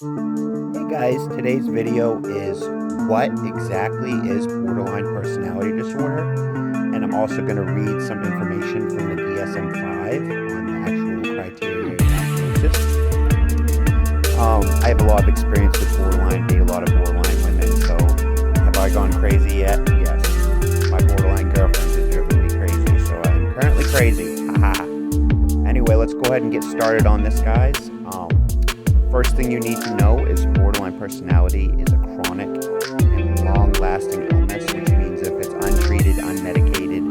Hey guys, today's video is what exactly is borderline personality disorder, and I'm also going to read some information from the DSM-5 on the actual criteria of diagnosis. I have a lot of experience with borderline, date a lot of borderline women, so have I gone crazy yet? Yes. My borderline girlfriend has driven me crazy, so I am currently crazy. Haha. Anyway, let's go ahead and get started on this, guys. First thing you need to know is borderline personality is a chronic and long-lasting illness, which means if it's untreated, unmedicated,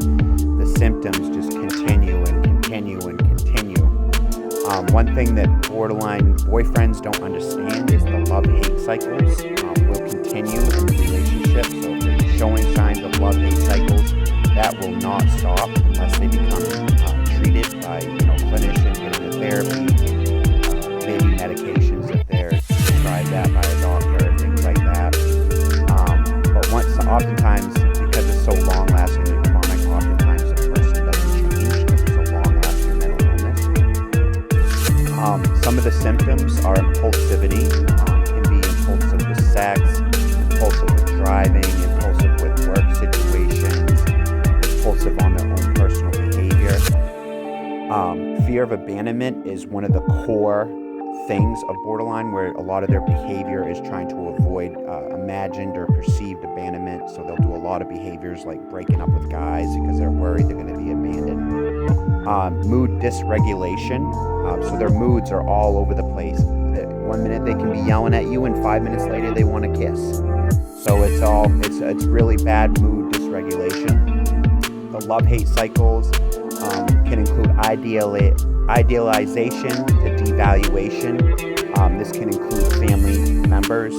the symptoms just continue and continue and continue. One thing that borderline boyfriends don't understand is the love-hate cycles will continue in the relationship. So if they're showing signs of love-hate cycles, that will not stop unless they become treated by clinician, get into therapy, maybe medications if they're prescribed that by a doctor, things like that. But oftentimes, because it's so long-lasting and chronic, oftentimes the person doesn't change because it's a long-lasting mental illness. Some of the symptoms are impulsivity, can be impulsive with sex, impulsive with driving, impulsive with work situations, impulsive on their own personal behavior. Fear of abandonment is one of the core things of borderline, where a lot of their behavior is trying to avoid imagined or perceived abandonment. So they'll do a lot of behaviors like breaking up with guys because they're worried they're going to be abandoned. Mood dysregulation, so their moods are all over the place. 1 minute they can be yelling at you and 5 minutes later they want to kiss. So it's really bad mood dysregulation. The love-hate cycles can include idealization to devaluation. This can include family members,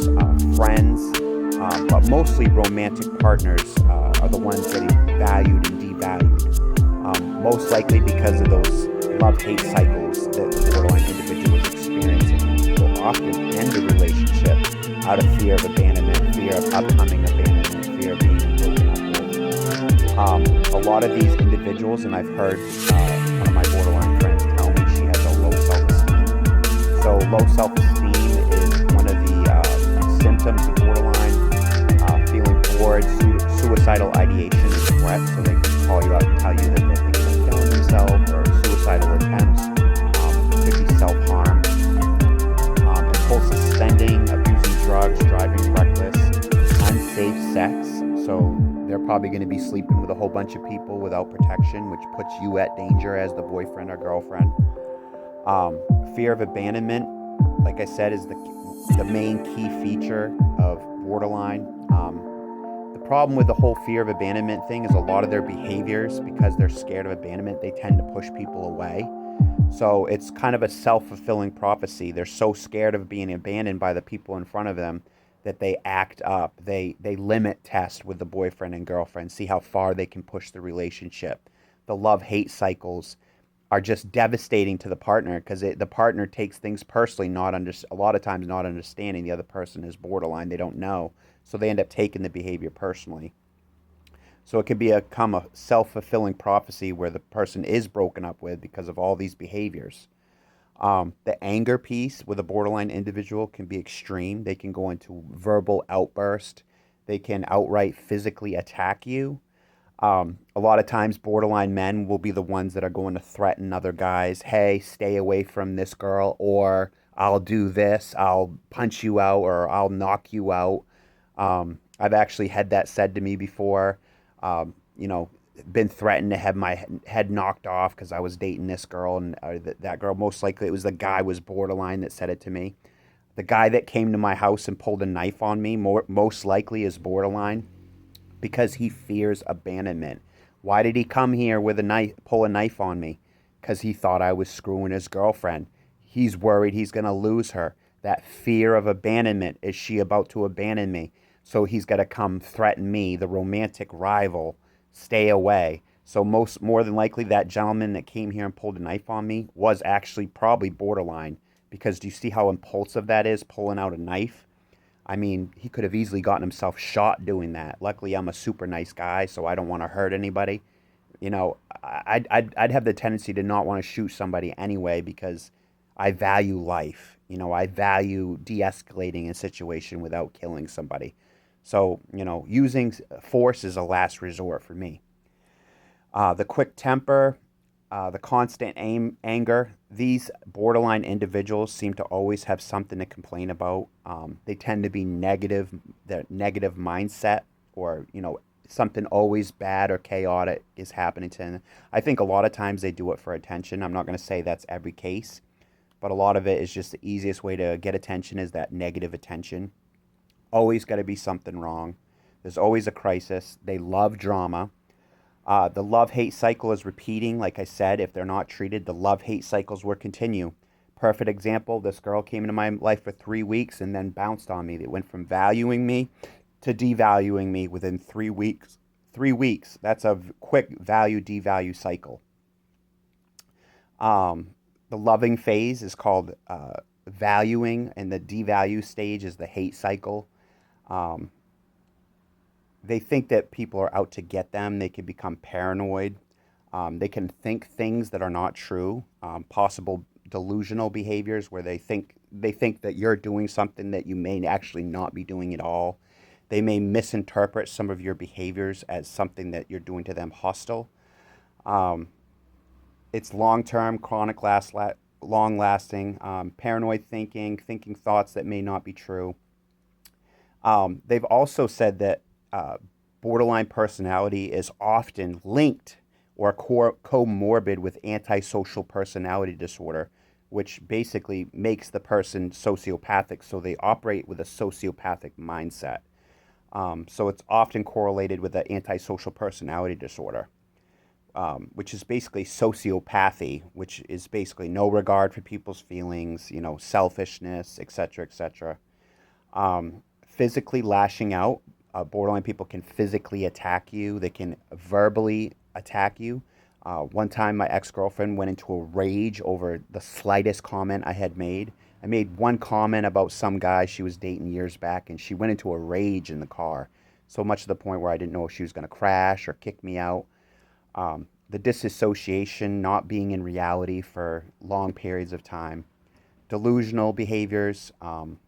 friends, but mostly romantic partners are the ones getting valued and devalued. Most likely because of those love-hate cycles that the borderline individual is experiencing. Will often end a relationship out of fear of abandonment, fear of upcoming abandonment, fear of being broken up with. A lot of these individuals, and I've heard one of my borderline friends tell me she has a low self-esteem. So low self-esteem is one of the symptoms of borderline. Feeling bored, suicidal ideation and threat. So they can call you up and tell you that they're thinking of killing themselves, or suicidal attempts. Could be self-harm. Impulsive spending, abusing drugs, driving reckless, unsafe sex. So they're probably going to be sleeping with a whole bunch of people without protection, which puts you at danger as the boyfriend or girlfriend. Fear of abandonment, like I said, is the main key feature of borderline. The problem with the whole fear of abandonment thing is a lot of their behaviors, because they're scared of abandonment, they tend to push people away. So it's kind of a self-fulfilling prophecy. They're so scared of being abandoned by the people in front of them that they act up. They limit test with the boyfriend and girlfriend, see how far they can push the relationship. The love-hate cycles are just devastating to the partner, because the partner takes things personally, a lot of times not understanding the other person is borderline. They don't know, so they end up taking the behavior personally. So it can become a self-fulfilling prophecy where the person is broken up with because of all these behaviors. The anger piece with a borderline individual can be extreme. They can go into verbal outburst. They can outright physically attack you. A lot of times borderline men will be the ones that are going to threaten other guys. Hey, stay away from this girl, or I'll do this, I'll punch you out, or I'll knock you out. I've actually had that said to me before. Been threatened to have my head knocked off because I was dating this girl, and that girl, most likely it was the guy was borderline that said it to me. The guy that came to my house and pulled a knife on me most likely is borderline, because he fears abandonment. Why did he come here with a knife, pull a knife on me? Because he thought I was screwing his girlfriend. He's worried he's going to lose her. That fear of abandonment. Is she about to abandon me? So he's got to come threaten me, the romantic rival. Stay away. So more than likely that gentleman that came here and pulled a knife on me was actually probably borderline, because do you see how impulsive that is, pulling out a knife? I mean, he could have easily gotten himself shot doing that. Luckily, I'm a super nice guy, so I don't want to hurt anybody. I'd have the tendency to not want to shoot somebody anyway, because I value life. I value de-escalating a situation without killing somebody. So, using force is a last resort for me. The quick temper, the constant anger. These borderline individuals seem to always have something to complain about. They tend to be negative, their negative mindset, or, something always bad or chaotic is happening to them. I think a lot of times they do it for attention. I'm not going to say that's every case, but a lot of it is just the easiest way to get attention is that negative attention. Always got to be something wrong. There's always a crisis. They love drama. The love-hate cycle is repeating. Like I said, if they're not treated, the love-hate cycles will continue. Perfect example, this girl came into my life for 3 weeks and then bounced on me. It went from valuing me to devaluing me within 3 weeks. 3 weeks. That's a quick value-devalue cycle. The loving phase is called valuing, and the devalue stage is the hate cycle. Um, they think that people are out to get them. They can become paranoid. They can think things that are not true. Possible delusional behaviors where they think that you're doing something that you may actually not be doing at all. They may misinterpret some of your behaviors as something that you're doing to them hostile. It's long-term, chronic, long-lasting, paranoid thinking thoughts that may not be true. They've also said that borderline personality is often linked or comorbid with antisocial personality disorder, which basically makes the person sociopathic. So they operate with a sociopathic mindset. So it's often correlated with the antisocial personality disorder, which is basically sociopathy, which is basically no regard for people's feelings, selfishness, etc., etc. Physically lashing out. Borderline people can physically attack you. They can verbally attack you. One time, my ex-girlfriend went into a rage over the slightest comment I had made. I made one comment about some guy she was dating years back, and she went into a rage in the car, so much to the point where I didn't know if she was going to crash or kick me out. The disassociation, not being in reality for long periods of time. Delusional behaviors can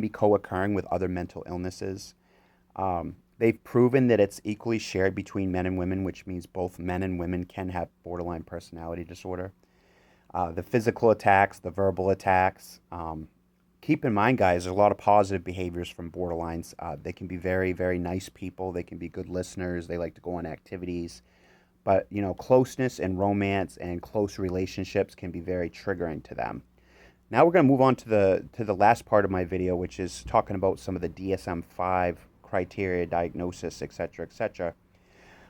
be co-occurring with other mental illnesses. They've proven that it's equally shared between men and women, which means both men and women can have borderline personality disorder. The physical attacks, the verbal attacks. Keep in mind, guys, there's a lot of positive behaviors from borderlines. They can be very, very nice people. They can be good listeners. They like to go on activities. But, closeness and romance and close relationships can be very triggering to them. Now we're going to move on to the last part of my video, which is talking about some of the DSM-5 criteria, diagnosis, etc., etc.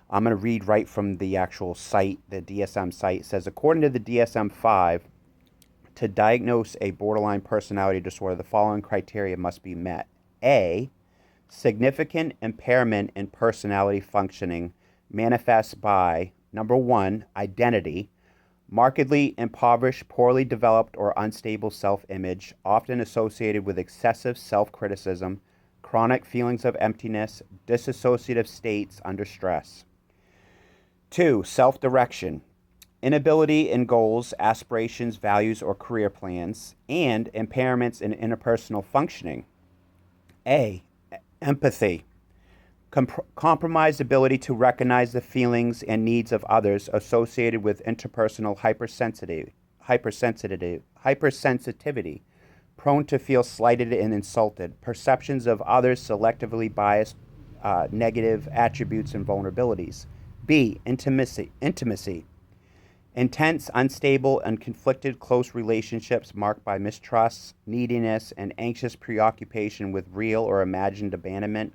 I'm going to read right from the actual site, the DSM site. It says, according to the DSM-5, to diagnose a borderline personality disorder, the following criteria must be met. A, significant impairment in personality functioning manifests by, number 1, identity, markedly impoverished, poorly developed, or unstable self-image, often associated with excessive self-criticism, chronic feelings of emptiness, dissociative states under stress. 2, self-direction, inability in goals, aspirations, values, or career plans, and impairments in interpersonal functioning. A, empathy, compromised ability to recognize the feelings and needs of others associated with interpersonal hypersensitivity, prone to feel slighted and insulted, perceptions of others selectively biased, negative attributes and vulnerabilities. B, intimacy, intense, unstable, and conflicted close relationships marked by mistrust, neediness, and anxious preoccupation with real or imagined abandonment.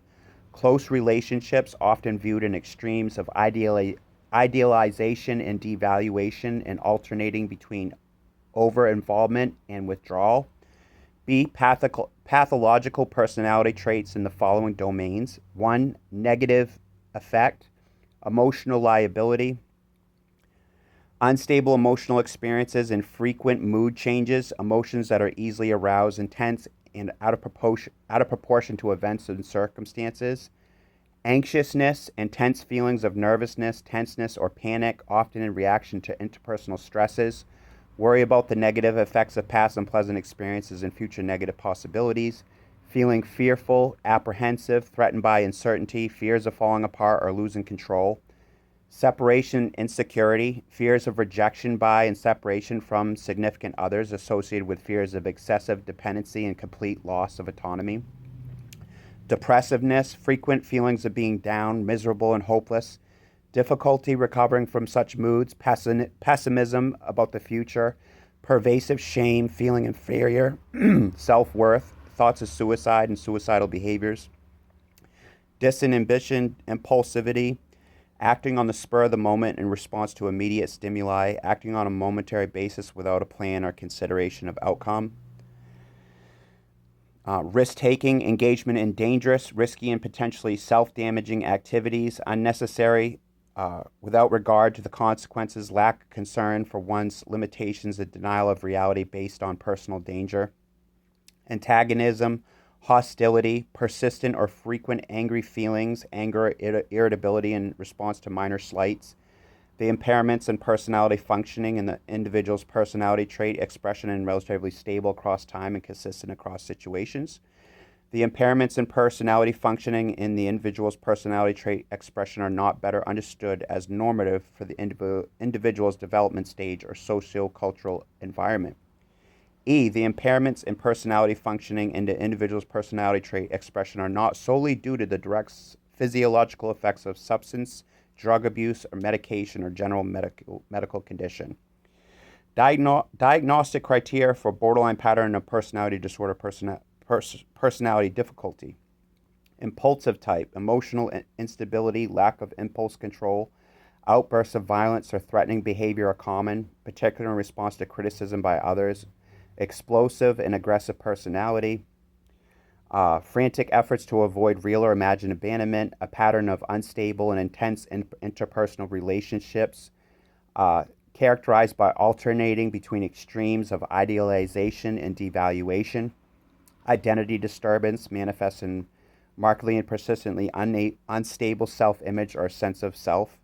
Close relationships often viewed in extremes of idealization and devaluation and alternating between over-involvement and withdrawal. B, pathological personality traits in the following domains. 1, negative affect, emotional liability, unstable emotional experiences and frequent mood changes, emotions that are easily aroused, intense, and out of proportion to events and circumstances. Anxiousness, intense feelings of nervousness, tenseness, or panic, often in reaction to interpersonal stresses. Worry about the negative effects of past unpleasant experiences and future negative possibilities. Feeling fearful, apprehensive, threatened by uncertainty, fears of falling apart or losing control. Separation insecurity, fears of rejection by and separation from significant others associated with fears of excessive dependency and complete loss of autonomy. Depressiveness, frequent feelings of being down, miserable, and hopeless. Difficulty recovering from such moods, pessimism about the future, pervasive shame, feeling inferior, self-worth, thoughts of suicide and suicidal behaviors. Disinhibition, impulsivity, acting on the spur of the moment in response to immediate stimuli, acting on a momentary basis without a plan or consideration of outcome. Risk-taking, engagement in dangerous, risky, and potentially self-damaging activities, unnecessary, without regard to the consequences, lack of concern for one's limitations, and denial of reality based on personal danger. Antagonism, hostility, persistent or frequent angry feelings, anger, irritability in response to minor slights. The impairments in personality functioning in the individual's personality trait expression and relatively stable across time and consistent across situations. The impairments in personality functioning in the individual's personality trait expression are not better understood as normative for the individual's development stage or socio-cultural environment. E. The impairments in personality functioning in the individual's personality trait expression are not solely due to the direct physiological effects of substance, drug abuse, or medication, or general medical condition. Diagnostic criteria for borderline pattern of personality disorder, personality difficulty. Impulsive type, emotional instability, lack of impulse control, outbursts of violence or threatening behavior are common, particularly in response to criticism by others. Explosive and aggressive personality. Frantic efforts to avoid real or imagined abandonment, a pattern of unstable and intense interpersonal relationships, characterized by alternating between extremes of idealization and devaluation. Identity disturbance manifests in markedly and persistently unstable self-image or sense of self.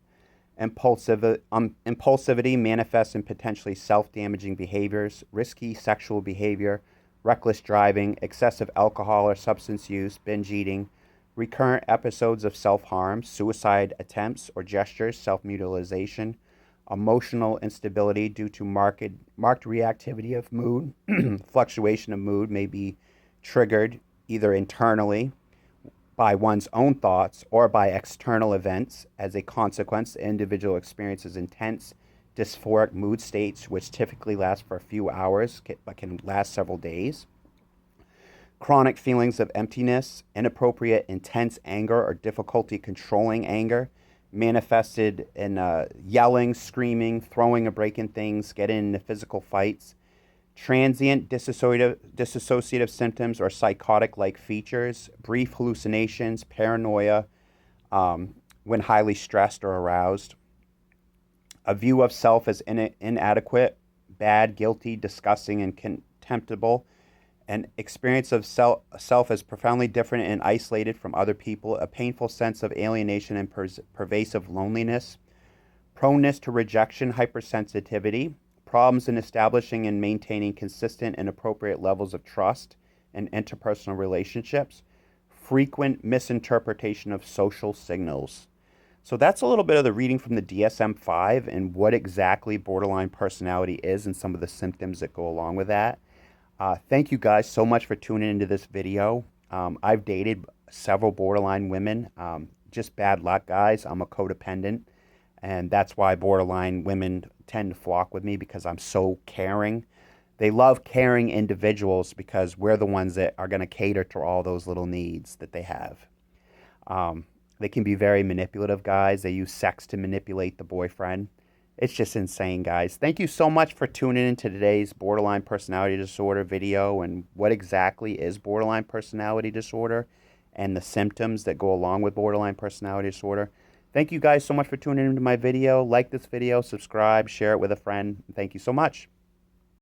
Impulsivity manifests in potentially self-damaging behaviors, risky sexual behavior, reckless driving, excessive alcohol or substance use, binge eating, recurrent episodes of self-harm, suicide attempts or gestures, self-mutilation, emotional instability due to marked reactivity of mood, fluctuation of mood may be triggered either internally by one's own thoughts or by external events. As a consequence, the individual experiences intense dysphoric mood states, which typically last for a few hours but can last several days. Chronic feelings of emptiness, inappropriate intense anger or difficulty controlling anger, manifested in yelling, screaming, throwing or breaking things, getting into physical fights. Transient dissociative symptoms or psychotic-like features, brief hallucinations, paranoia when highly stressed or aroused. A view of self as inadequate, bad, guilty, disgusting, and contemptible. An experience of self as profoundly different and isolated from other people. A painful sense of alienation and pervasive loneliness. Proneness to rejection, hypersensitivity. Problems in establishing and maintaining consistent and appropriate levels of trust and interpersonal relationships. Frequent misinterpretation of social signals. So that's a little bit of the reading from the DSM-5 and what exactly borderline personality is and some of the symptoms that go along with that. Thank you guys so much for tuning into this video. I've dated several borderline women. Just bad luck, guys. I'm a codependent, and that's why borderline women tend to flock with me, because I'm so caring. They love caring individuals because we're the ones that are going to cater to all those little needs that they have. They can be very manipulative, guys. They use sex to manipulate the boyfriend. It's just insane, guys. Thank you so much for tuning into today's borderline personality disorder video and what exactly is borderline personality disorder and the symptoms that go along with borderline personality disorder. Thank you guys so much for tuning into my video. Like this video, subscribe, share it with a friend. Thank you so much.